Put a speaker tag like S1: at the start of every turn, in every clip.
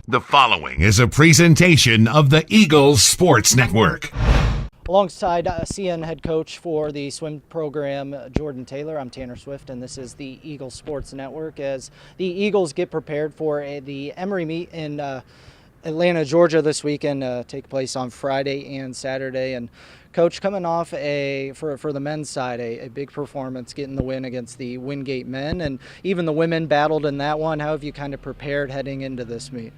S1: The following is a presentation of the Eagles Sports Network.
S2: Alongside CN head coach for the swim program, Jordan Taylor, I'm Tanner Swift, and this is the Eagles Sports Network as the Eagles get prepared for the Emory meet in Atlanta, Georgia this weekend, take place on Friday and Saturday. And Coach, coming off for the men's side, a big performance, getting the win against the Wingate men, and even the women battled in that one. How have you kind of prepared heading into this meet?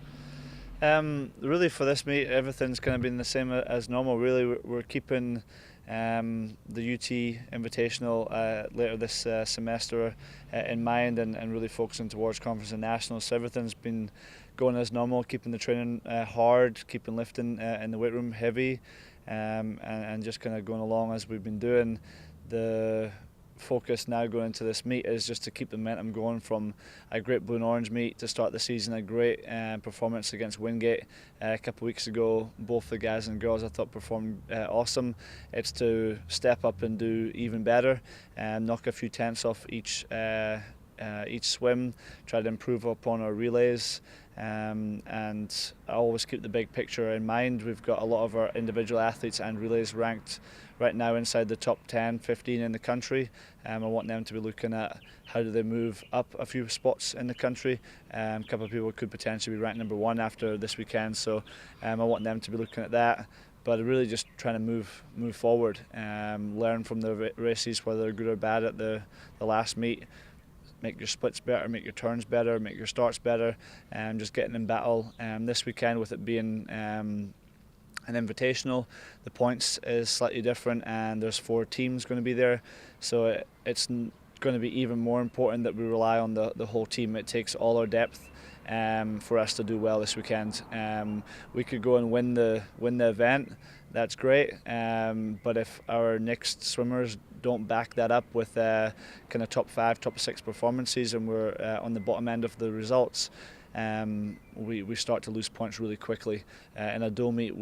S3: Really for this meet, everything's kind of been the same as normal. Really, we're keeping the UT Invitational later this semester in mind, and really focusing towards conference and nationals. So everything's been going as normal, keeping the training hard, keeping lifting in the weight room heavy, and just kind of going along as we've been doing. The focus now going into this meet is just to keep the momentum going from a great blue and orange meet to start the season, a great performance against Wingate a couple of weeks ago. Both the guys and girls I thought performed awesome. It's to step up and do even better and knock a few tenths off each swim, try to improve upon our relays, and I always keep the big picture in mind. We've got a lot of our individual athletes and relays ranked right now inside the top 10, 15 in the country. I want them to be looking at how do they move up a few spots in the country. A couple of people could potentially be ranked number one after this weekend, so I want them to be looking at that. But really just trying to move forward, learn from the races, whether they're good or bad at the last meet. Make your splits better, make your turns better, make your starts better, and just getting in battle. This weekend, with it being an invitational, the points is slightly different, and there's 4 teams going to be there, so it's going to be even more important that we rely on the whole team. It takes all our depth for us to do well this weekend. We could go and win the event, that's great, but if our next swimmers don't back that up with kind of top 5, top 6 performances, and we're on the bottom end of the results, we start to lose points really quickly. In a dual meet,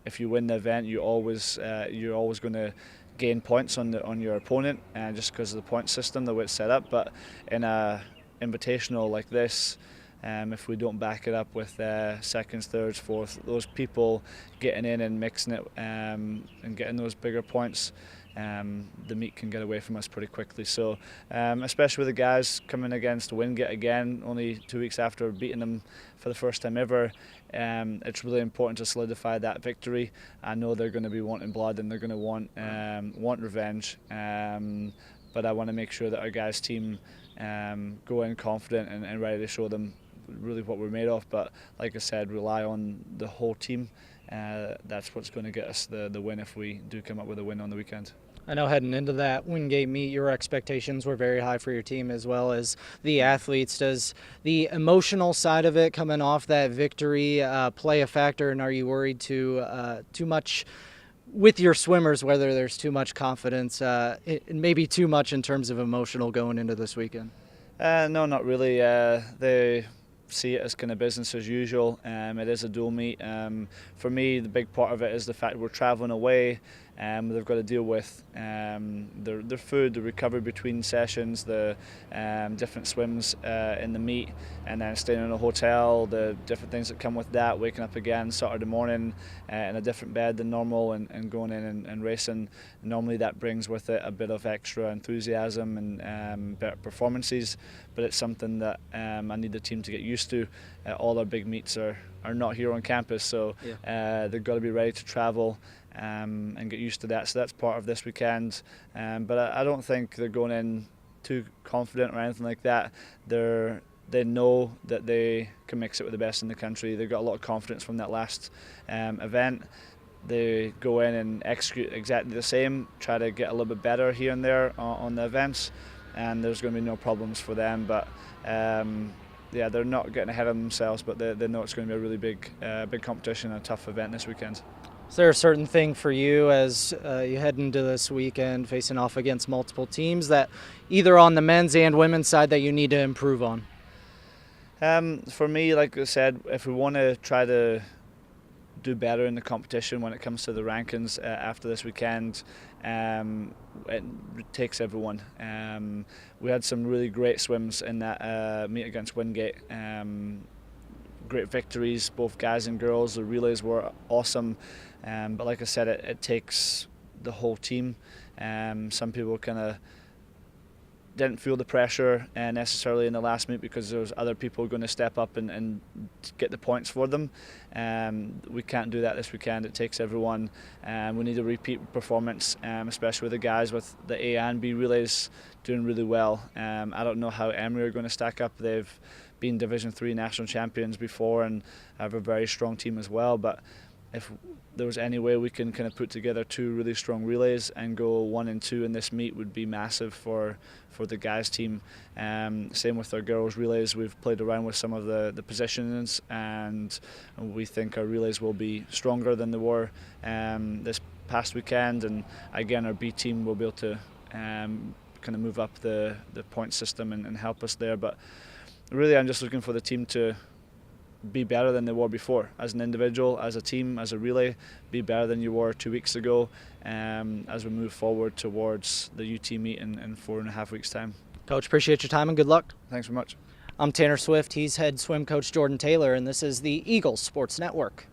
S3: if you win the event, you're always going to gain points on your opponent, just because of the point system, the way it's set up. But in a invitational like this, if we don't back it up with seconds, thirds, fourths, those people getting in and mixing it and getting those bigger points, the meet can get away from us pretty quickly. So especially with the guys coming against Wingate again, only 2 weeks after beating them for the first time ever, it's really important to solidify that victory. I know they're going to be wanting blood, and they're going to want revenge, but I want to make sure that our guys' team go in confident and ready to show them really what we're made of. But like I said, rely on the whole team. That's what's going to get us the win if we do come up with a win on the weekend.
S2: I know heading into that Wingate meet, your expectations were very high for your team as well as the athletes. Does the emotional side of it, coming off that victory, play a factor, and are you worried too much with your swimmers, whether there's too much confidence, maybe too much in terms of emotional going into this weekend?
S3: No, not really. They see it as kind of business as usual. It is a dual meet. For me, the big part of it is the fact we're travelling away. They've got to deal with their food, the recovery between sessions, the different swims in the meet, and then staying in a hotel, the different things that come with that, waking up again Saturday morning in a different bed than normal, and going in and racing. Normally that brings with it a bit of extra enthusiasm and better performances, but it's something that I need the team to get used to. All our big meets are not here on campus, so they've got to be ready to travel and get used to that. So that's part of this weekend. But I don't think they're going in too confident or anything like that. They know that they can mix it with the best in the country. They've got a lot of confidence from that last event. They go in and execute exactly the same, try to get a little bit better here and there on the events, and there's going to be no problems for them. But they're not getting ahead of themselves, but they know it's going to be a really big competition and a tough event this weekend.
S2: Is there a certain thing for you as you head into this weekend facing off against multiple teams that either on the men's and women's side that you need to improve on?
S3: For me, like I said, if we want to try to do better in the competition when it comes to the rankings after this weekend, it takes everyone. We had some really great swims in that meet against Wingate. great victories, both guys and girls. The relays were awesome, but like I said, it takes the whole team. Some people kind of didn't feel the pressure necessarily in the last meet because there was other people going to step up and get the points for them. We can't do that this weekend. It takes everyone. We need a repeat performance, especially with the guys with the A and B relays doing really well. I don't know how Emory are going to stack up. They've been Division 3 national champions before and have a very strong team as well, but if there was any way we can kind of put together 2 really strong relays and go 1 and 2 in this meet would be massive for the guys team. Same with our girls relays. We've played around with some of the positions and we think our relays will be stronger than they were this past weekend, and again our B team will be able to kind of move up the point system and help us there. But really I'm just looking for the team to be better than they were before. As an individual, as a team, as a relay, be better than you were 2 weeks ago as we move forward towards the UT meet in 4.5 weeks' time.
S2: Coach, appreciate your time and good luck.
S3: Thanks very much.
S2: I'm Tanner Swift. He's head swim coach Jordan Taylor, and this is the Eagles Sports Network.